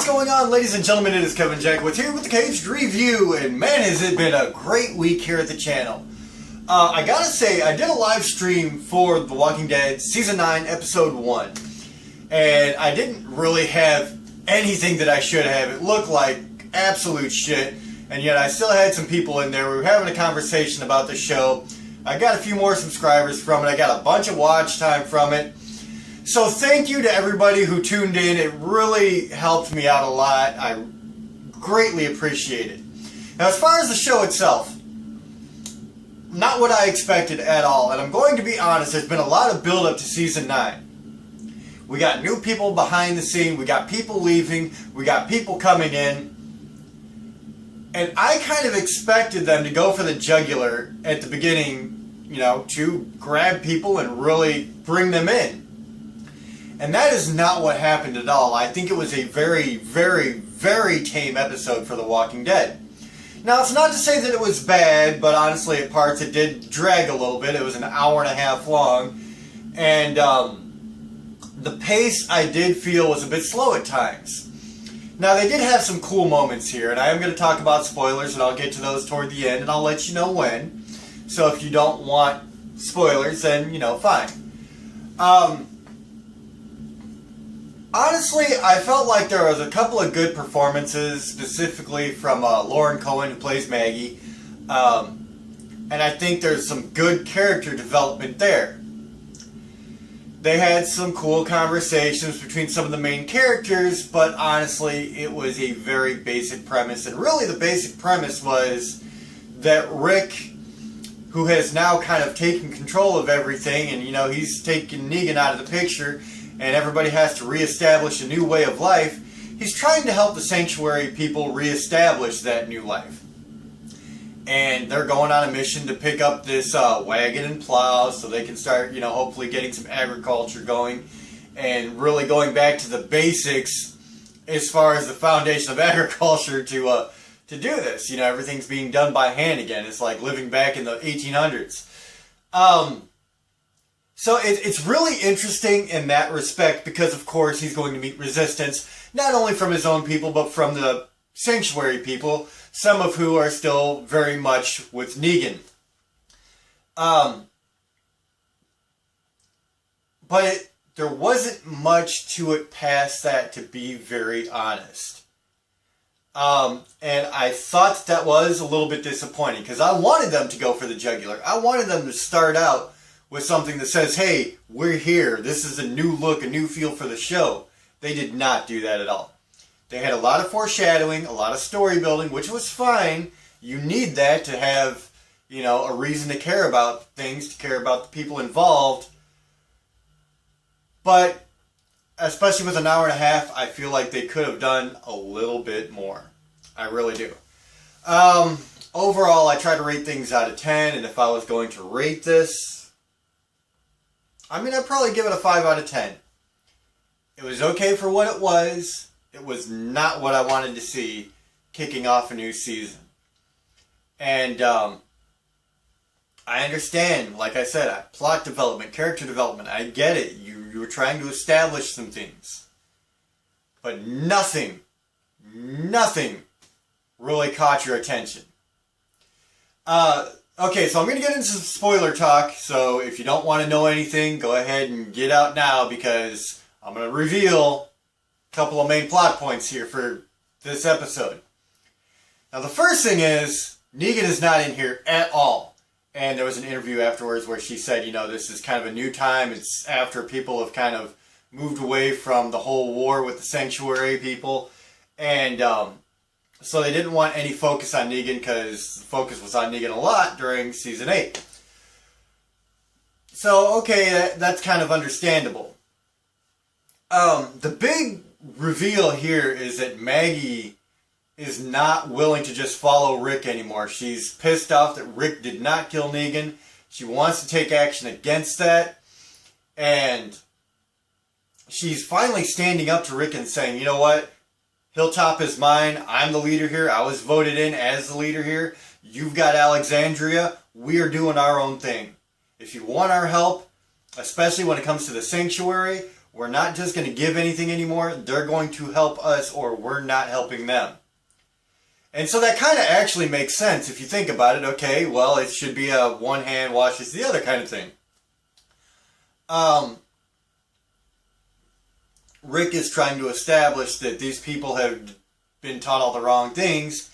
What's going on, ladies and gentlemen? It is Kevin Jackowitz here with the Caged Review, and man, has it been a great week here at the channel. I gotta say, I did a live stream for The Walking Dead Season 9, Episode 1, and I didn't really have anything that I should have. It looked like absolute shit, and yet I still had some people in there. We were having a conversation about the show. I got a few more subscribers from it. I got a bunch of watch time from it. So thank you to everybody who tuned in. It really helped me out a lot. I greatly appreciate it. Now, as far as the show itself, not what I expected at all. And I'm going to be honest, there's been a lot of build-up to Season 9. We got new people behind the scene. We got people leaving. We got people coming in. And I kind of expected them to go for the jugular at the beginning, you know, to grab people and really bring them in. And that is not what happened at all. I think it was a very, very, very tame episode for The Walking Dead. Now, it's not to say that it was bad, but honestly, at parts it did drag a little bit. It was an hour and a half long. And the pace, I did feel, was a bit slow at times. Now, they did have some cool moments here, and I am going to talk about spoilers, and I'll get to those toward the end, and I'll let you know when. So if you don't want spoilers, then, you know, fine. Honestly, I felt like there was a couple of good performances, specifically from Lauren Cohan, who plays Maggie. And I think there's some good character development there. They had some cool conversations between some of the main characters, but honestly, it was a very basic premise. And really, the basic premise was that Rick, who has now kind of taken control of everything, and, you know, he's taken Negan out of the picture, and everybody has to reestablish a new way of life. He's trying to help the Sanctuary people reestablish that new life. And they're going on a mission to pick up this wagon and plow so they can start, you know, hopefully getting some agriculture going and really going back to the basics as far as the foundation of agriculture to do this. You know, everything's being done by hand again. It's like living back in the 1800s. So it's really interesting in that respect because, of course, he's going to meet resistance, not only from his own people, but from the Sanctuary people, some of who are still very much with Negan. But there wasn't much to it past that, to be very honest. And I thought that was a little bit disappointing because I wanted them to go for the jugular. I wanted them to start out with something that says, hey, we're here. This is a new look, a new feel for the show. They did not do that at all. They had a lot of foreshadowing, a lot of story building, which was fine. You need that to have, you know, a reason to care about things, to care about the people involved. But, especially with an hour and a half, I feel like they could have done a little bit more. I really do. Overall, I try to rate things out of 10, and if I was going to rate this, I mean, I'd probably give it a 5 out of 10. It was okay for what it was. It was not what I wanted to see kicking off a new season. And I understand, like I said, plot development, character development, I get it. You were trying to establish some things. But nothing really caught your attention. Okay, so I'm going to get into some spoiler talk, so if you don't want to know anything, go ahead and get out now because I'm going to reveal a couple of main plot points here for this episode. Now, the first thing is, Negan is not in here at all. And there was an interview afterwards where she said, you know, this is kind of a new time. It's after people have kind of moved away from the whole war with the Sanctuary people. And, so they didn't want any focus on Negan because the focus was on Negan a lot during Season 8. So, okay, that's kind of understandable. The big reveal here is that Maggie is not willing to just follow Rick anymore. She's pissed off that Rick did not kill Negan. She wants to take action against that. And she's finally standing up to Rick and saying, you know what? Hilltop is mine. I'm the leader here. I was voted in as the leader here. You've got Alexandria. We are doing our own thing. If you want our help, especially when it comes to the Sanctuary, We're not just going to give anything anymore. They're going to help us, or we're not helping them. And so that kind of actually makes sense if you think about it. Okay, well, it should be a one hand washes the other kind of thing. Rick is trying to establish that these people have been taught all the wrong things,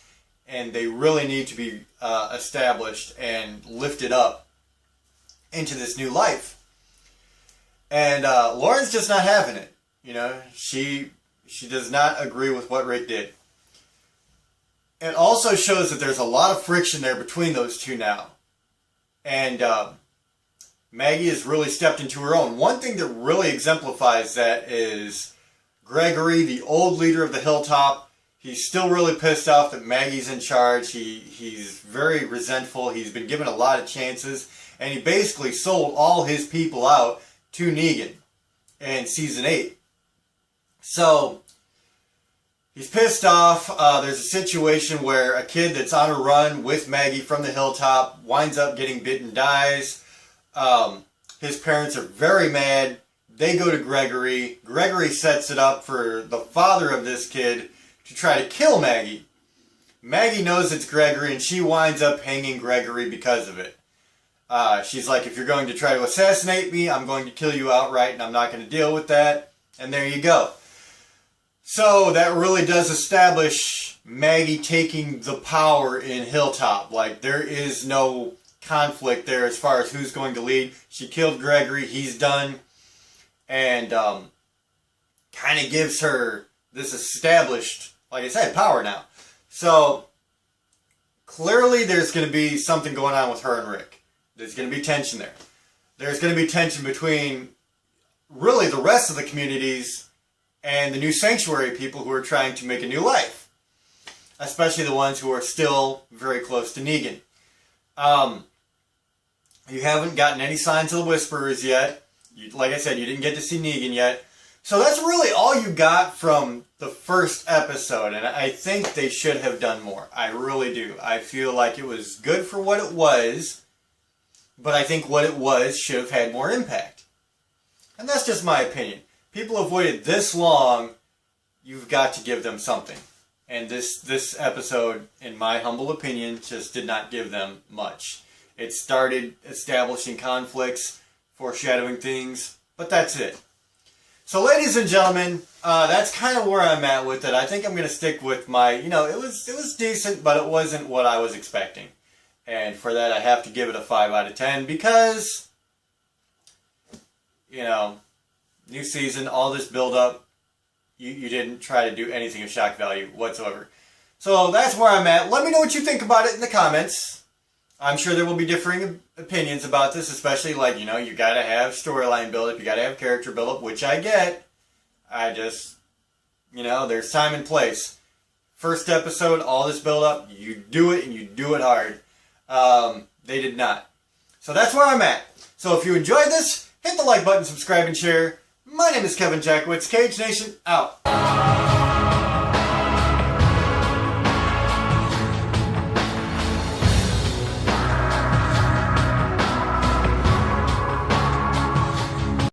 and they really need to be established and lifted up into this new life. And Lauren's just not having it. You know, she does not agree with what Rick did. It also shows that there's a lot of friction there between those two now. And Maggie has really stepped into her own. One thing that really exemplifies that is Gregory, the old leader of the Hilltop. He's still really pissed off that Maggie's in charge. He's very resentful. He's been given a lot of chances. And he basically sold all his people out to Negan in Season 8. So, he's pissed off. There's a situation where a kid that's on a run with Maggie from the Hilltop winds up getting bitten, dies. His parents are very mad. They go to Gregory. Gregory sets it up for the father of this kid to try to kill Maggie. Maggie knows it's Gregory, and she winds up hanging Gregory because of it. She's like, if you're going to try to assassinate me, I'm going to kill you outright, and I'm not going to deal with that. And there you go. So that really does establish Maggie taking the power in Hilltop. Like, there is no conflict there as far as who's going to lead. She killed Gregory. He's done. And kind of gives her this established, like I said, power now. So clearly there's going to be something going on with her and Rick. There's going to be tension there. There's going to be tension between really the rest of the communities and the new Sanctuary people who are trying to make a new life. Especially the ones who are still very close to Negan. You haven't gotten any signs of the Whisperers yet. Like I said, you didn't get to see Negan yet. So that's really all you got from the first episode. And I think they should have done more. I really do. I feel like it was good for what it was. But I think what it was should have had more impact. And that's just my opinion. People have waited this long, you've got to give them something. And this episode, in my humble opinion, just did not give them much. It started establishing conflicts, foreshadowing things, but that's it. So ladies and gentlemen, that's kind of where I'm at with it. I think I'm going to stick with my, it was decent, but it wasn't what I was expecting. And for that, I have to give it a 5 out of 10 because, new season, all this build-up, you didn't try to do anything of shock value whatsoever. So that's where I'm at. Let me know what you think about it in the comments. I'm sure there will be differing opinions about this, especially like, you got to have storyline build-up, you got to have character build-up, which I get. I just, there's time and place. First episode, all this build-up, you do it and you do it hard. They did not. So that's where I'm at. So if you enjoyed this, hit the like button, subscribe, and share. My name is Kevin Jackowitz. Cage Nation, out.